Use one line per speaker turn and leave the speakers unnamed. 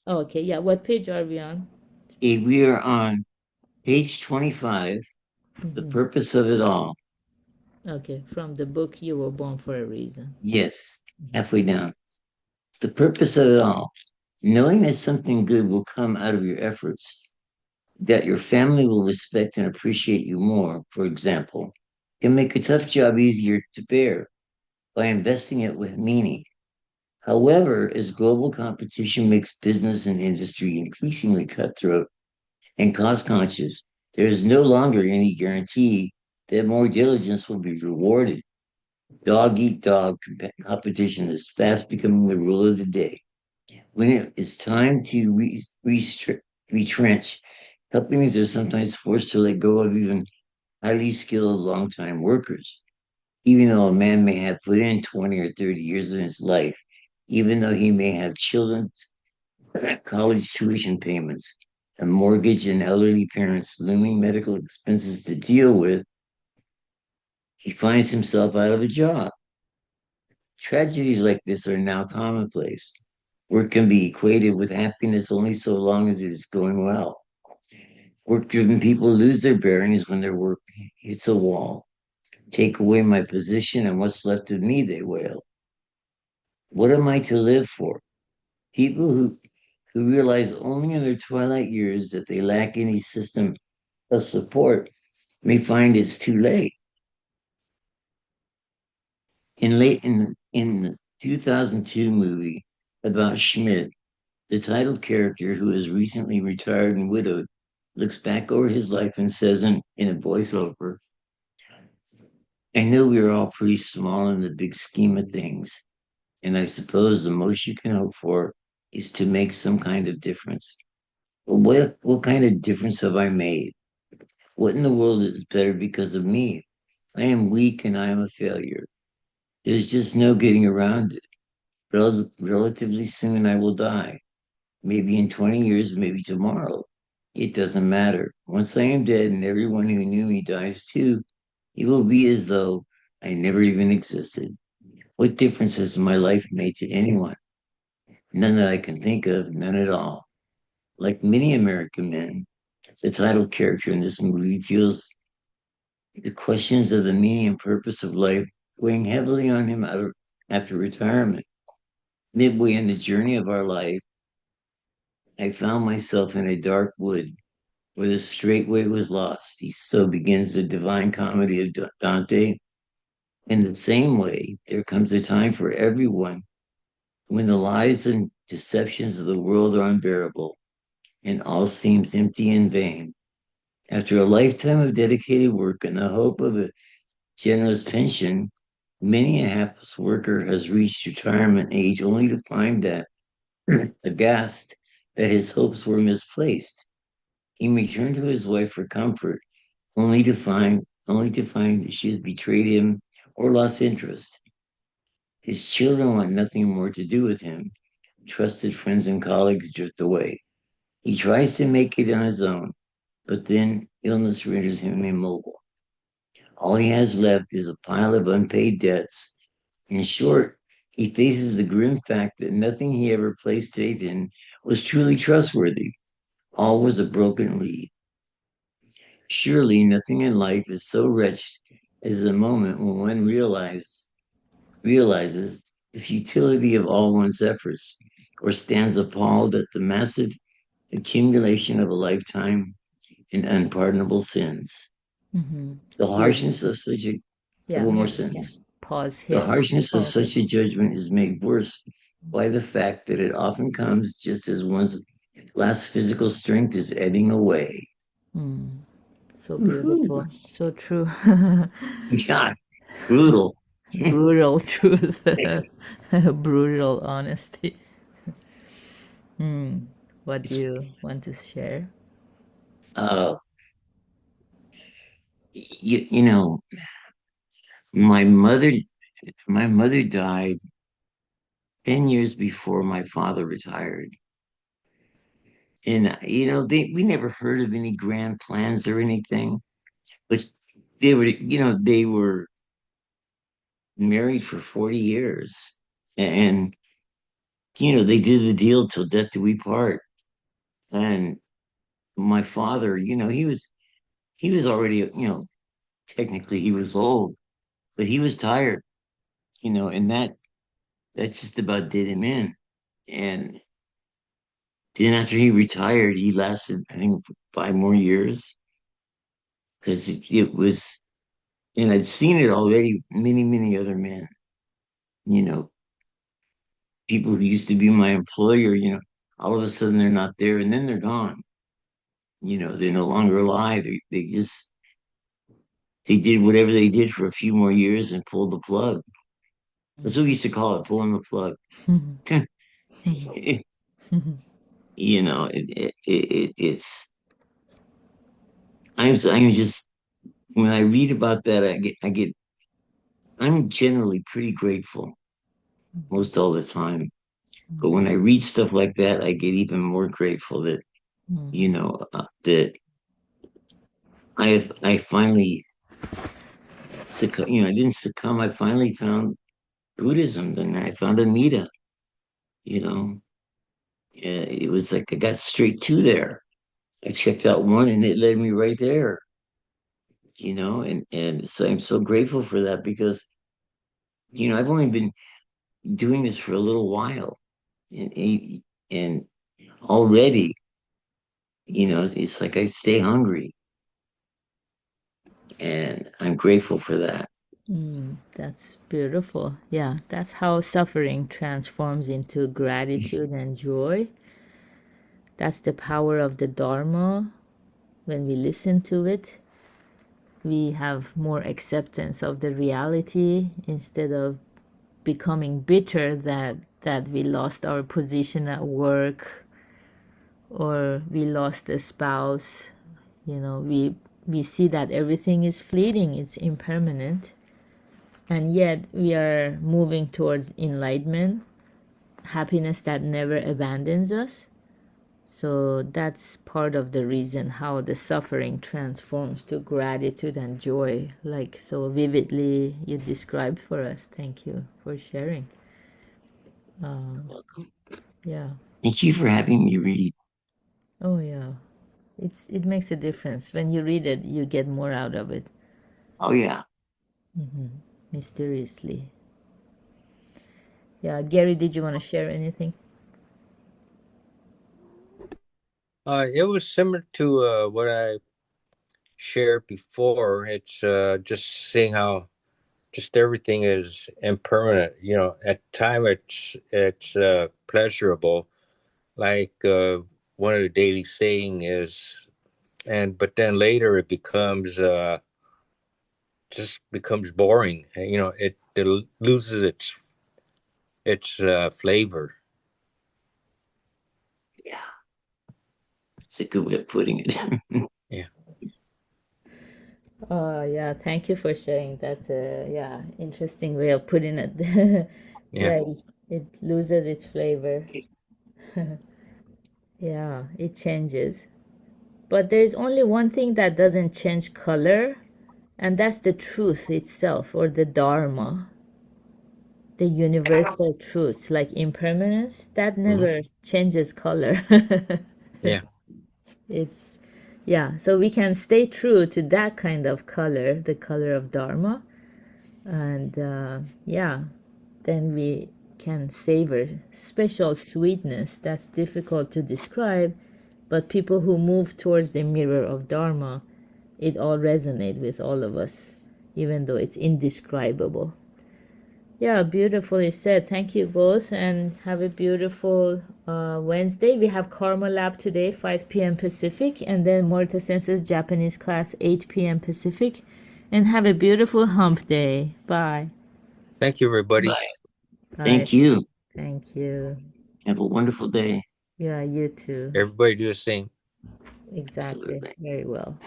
Okay, yeah. What page are we on?
We are on page 25, The
Hmm.
Purpose of It All.
Okay, from the book You Were Born for a Reason.
Yes,
Mhm.
halfway down. The purpose of it all. Knowing that something good will come out of your efforts, that your family will respect and appreciate you more, for example, can make a tough job easier to bear by investing it with meaning. However, as global competition makes business and industry increasingly cutthroat and cost conscious, there is no longer any guarantee that more diligence will be rewarded. Dog eat dog competition is fast becoming the rule of the day. When it is time to retrench, companies are sometimes forced to let go of even highly skilled long-time workers, even though a man may have put in 20 or 30 years of his life, even though he may have children, college tuition payments, a mortgage, and elderly parents, looming medical expenses to deal with, he finds himself out of a job. Tragedies like this are now commonplace. Work can be equated with happiness only so long as it is going well. Work driven people lose their bearings when their work hits a wall. Take away my position and what's left of me, they wail. What am I to live for? People who realize only in their twilight years that they lack any system of support may find it's too late. In the 2002 movie about Schmidt, the title character, who is recently retired and widowed, looks back over his life and says in a voiceover, I know we are all pretty small in the big scheme of things, and I suppose the most you can hope for is to make some kind of difference. But what kind of difference have I made? What in the world is better because of me? I am weak and I am a failure. There's just no getting around it. Relatively soon I will die. Maybe in 20 years, maybe tomorrow. It doesn't matter. Once I am dead and everyone who knew me dies too, it will be as though I never even existed. What difference has my life made to anyone? None that I can think of, none at all. Like many American men, the title character in this movie feels the questions of the meaning and purpose of life weighing heavily on him after retirement. Midway in the journey of our life, I found myself in a dark wood where the straight way was lost. So begins the divine comedy of Dante. In the same way, there comes a time for everyone when the lies and deceptions of the world are unbearable and all seems empty and vain. After a lifetime of dedicated work and the hope of a generous pension, many a hapless worker has reached retirement age only to find that aghast that his hopes were misplaced. He may turn to his wife for comfort, only to find that she has betrayed him or lost interest. His children want nothing more to do with him. Trusted friends and colleagues drift away. He tries to make it on his own, but then illness renders him immobile. All he has left is a pile of unpaid debts. In short, he faces the grim fact that nothing he ever placed faith in was truly trustworthy. All was a broken reed. Surely nothing in life is so wretched as the moment when one realizes the futility of all one's efforts, or stands appalled at the massive accumulation of a lifetime in unpardonable sins.
Mm-hmm.
The
Yeah,
harshness of such a
yeah.
one more
Maybe we can
sentence.
pause
The
here.
harshness of
Oh, okay.
such a judgment is made worse by the fact that it often comes just as one's last physical strength is ebbing away.
Mm, so
Woohoo!
beautiful. So true.
God, brutal.
Brutal truth. Brutal honesty. Hmm. What do
It's,
you want to share?
uh, you know, my mother, my mother died 10 years before my father retired. And, we never heard of any grand plans or anything, but they were married for 40 years. And they did the deal till death do we part. And my father, he was already, technically he was old, but he was tired, and that's just about did him in. And then after he retired, he lasted, I think, 5 more years because it was, and I'd seen it already, many, many other men, you know, people who used to be my employer, all of a sudden they're not there and then they're gone. They're no longer alive. They did whatever they did for a few more years and pulled the plug. That's what we used to call it, pulling the plug. It's, I'm just, when I read about that, I'm generally pretty grateful most all the time. But when I read stuff like that, I get even more grateful that, that I finally succumb, I didn't succumb. I finally found Buddhism, then I found Amida, you know. It was like I got straight to there. I checked out one and it led me right there, and so I'm so grateful for that because, I've only been doing this for a little while and already, it's like I stay hungry and I'm grateful for that.
That's beautiful. Yeah, that's how suffering transforms into gratitude and joy. That's the power of the Dharma. When we listen to it, we have more acceptance of the reality instead of becoming bitter that we lost our position at work or we lost a spouse. We see that everything is fleeting, it's impermanent, and yet we are moving towards enlightenment, happiness that never abandons us. So that's part of the reason how the suffering transforms to gratitude and joy, like so vividly you described for us. Thank you for sharing.
Welcome.
Yeah.
Thank you for having me read.
Oh yeah. It makes a difference. When you read it, you get more out of it.
Oh yeah.
Mysteriously. Yeah, Gary, did you want to share anything?
It was similar to what I shared before. It's just seeing how just everything is impermanent. At time it's pleasurable, like one of the daily saying is, and but then later it becomes just becomes boring. It loses its flavor.
Yeah. It's a good way of putting it.
Yeah,
Oh yeah, thank you for sharing. That's a yeah interesting way of putting it.
yeah,
Yeah, it loses its flavor. Yeah, it changes. But there's only one thing that doesn't change color, and that's the truth itself, or the Dharma, the universal truths like impermanence. That
mhm,
never changes color.
yeah.
It's, yeah, so we can stay true to that kind of color, the color of Dharma, and yeah, then we can savor special sweetness that's difficult to describe, but people who move towards the mirror of Dharma, it all resonates with all of us, even though it's indescribable. Yeah, beautifully said. Thank you both, and have a beautiful Wednesday. We have Karma Lab today, 5 p.m. Pacific, and then Morita Sense's Japanese class, 8 p.m. Pacific. And have a beautiful hump day. Bye.
Thank you, everybody.
Bye.
Bye.
Thank you.
Thank you.
Have a wonderful day.
Yeah, you too.
Everybody do the same.
Exactly.
Absolutely.
Very well.